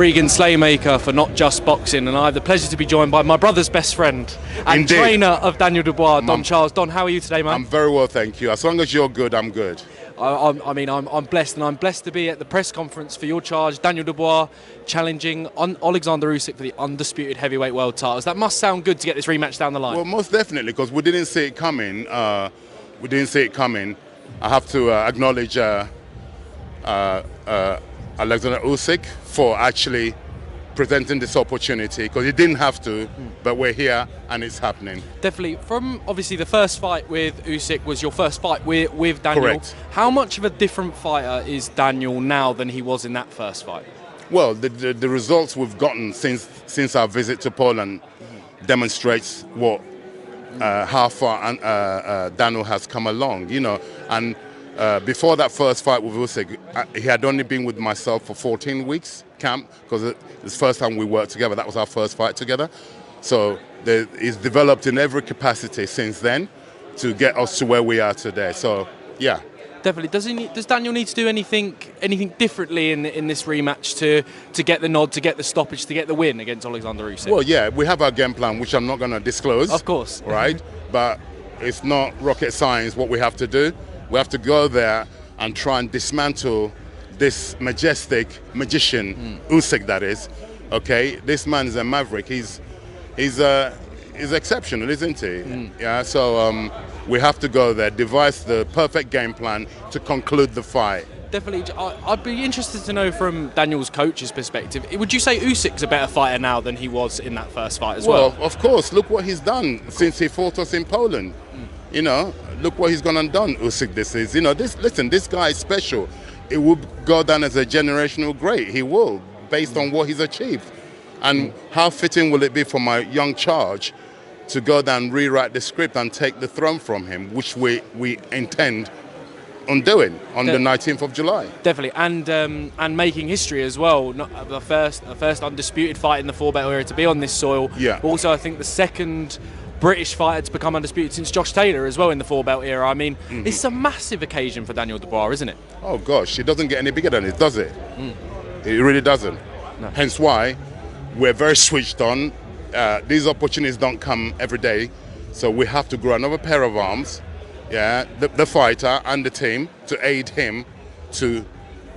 Regan Slaymaker for Notjustboxing, and I have the pleasure to be joined by my brother's best friend and Indeed. trainer of Daniel Dubois, Don Charles. Don, how are you today, man? I'm very well, thank you. As long as you're good, I'm good. I'm blessed, and I'm blessed to be at the press conference for your charge, Daniel Dubois challenging Oleksandr Usyk for the undisputed heavyweight world titles. That must sound good to get this rematch down the line. Well, most definitely, because we didn't see it coming. I have to acknowledge Oleksandr Usyk for actually presenting this opportunity, because he didn't have to, but we're here and it's happening. Definitely. From obviously the first fight with Usyk was your first fight with Daniel. Correct. How much of a different fighter is Daniel now than he was in that first fight? Well, the results we've gotten since our visit to Poland demonstrates how far Daniel has come along, you know. And before that first fight with Usyk, he had only been with myself for 14 weeks camp, because it's the first time we worked together. That was our first fight together. So he's developed in every capacity since then to get us to where we are today. So yeah. Definitely. Does Daniel need to do anything differently in this rematch to get the nod, to get the stoppage, to get the win against Oleksandr Usyk? Well, yeah, we have our game plan, which I'm not going to disclose. Of course. Right? But it's not rocket science what we have to do. We have to go there and try and dismantle this majestic magician, Usyk, that is. Okay, this man is a maverick. He's exceptional, isn't he? Yeah. So we have to go there, devise the perfect game plan to conclude the fight. Definitely. I'd be interested to know from Daniel's coach's perspective. Would you say Usyk's a better fighter now than he was in that first fight as well? Well, of course. Look what he's done since he fought us in Poland. You know, look what he's gone and done. Usyk, this is. You know, this guy is special. It will go down as a generational great. He will, based on what he's achieved. And how fitting will it be for my young charge to go down and rewrite the script and take the throne from him, which we intend on doing on the 19th of July. Definitely, and making history as well. Not the first undisputed fight in the four-belt era to be on this soil. Yeah. But also, I think the second British fighter to become undisputed since Josh Taylor as well in the four-belt era. I mean, it's a massive occasion for Daniel Dubois, isn't it? Oh gosh, it doesn't get any bigger than it, does it? It really doesn't. No. Hence why we're very switched on. These opportunities don't come every day, so we have to grow another pair of arms, yeah, the fighter and the team, to aid him to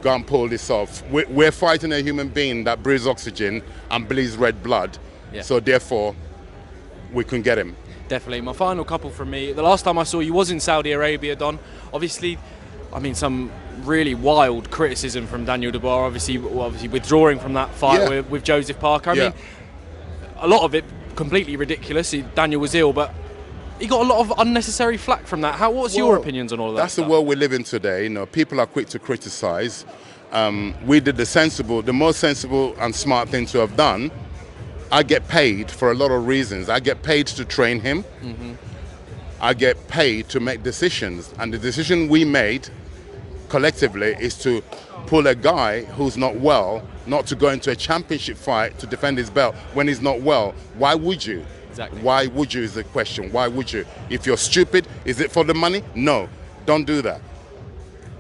go and pull this off. We're fighting a human being that breathes oxygen and bleeds red blood, so therefore we can get him. Definitely. My final couple from me. The last time I saw you was in Saudi Arabia, Don. Obviously, I mean, some really wild criticism from Daniel Dubois, obviously withdrawing from that fight with Joseph Parker. I mean, a lot of it completely ridiculous. Daniel was ill, but he got a lot of unnecessary flack from that. What's your opinions on all of that? That's the world we live in today. You know, people are quick to criticize. We did the most sensible and smart thing to have done. I get paid for a lot of reasons. I get paid to train him. I get paid to make decisions, and the decision we made collectively is to pull a guy who's not well, not to go into a championship fight to defend his belt when he's not well. Why would you? Exactly. Why would you is the question. Why would you? If you're stupid, is it for the money? No, don't do that.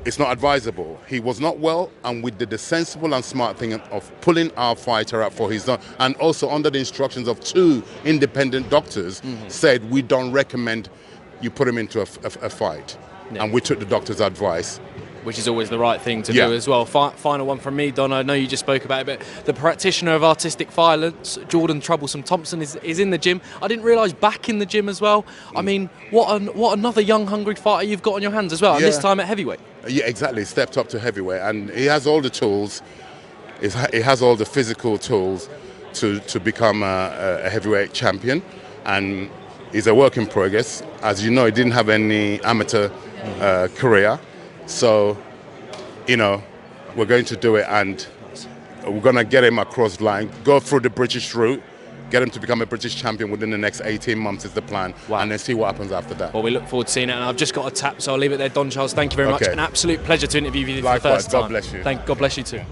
It's not advisable. He was not well, and we did the sensible and smart thing of pulling our fighter out for his own, and also under the instructions of 2 independent doctors, said we don't recommend you put him into a fight. And we took the doctor's advice. Which is always the right thing to do as well. Final one from me, Don. I know you just spoke about it, but the practitioner of artistic violence, Jordan Troublesome Thompson, is in the gym. I didn't realise back in the gym as well. I mean, what another young, hungry fighter you've got on your hands as well, and this time at heavyweight. Yeah, exactly. Stepped up to heavyweight, and he has all the tools. He has all the physical tools to become a heavyweight champion, and he's a work in progress. As you know, he didn't have any amateur career. So, you know, we're going to do it, and we're going to get him across the line, go through the British route, get him to become a British champion within the next 18 months is the plan, and then see what happens after that. Well, we look forward to seeing it, and I've just got a tap, so I'll leave it there. Don Charles, thank you very much. An absolute pleasure to interview you for the first time. God bless you. God bless you too.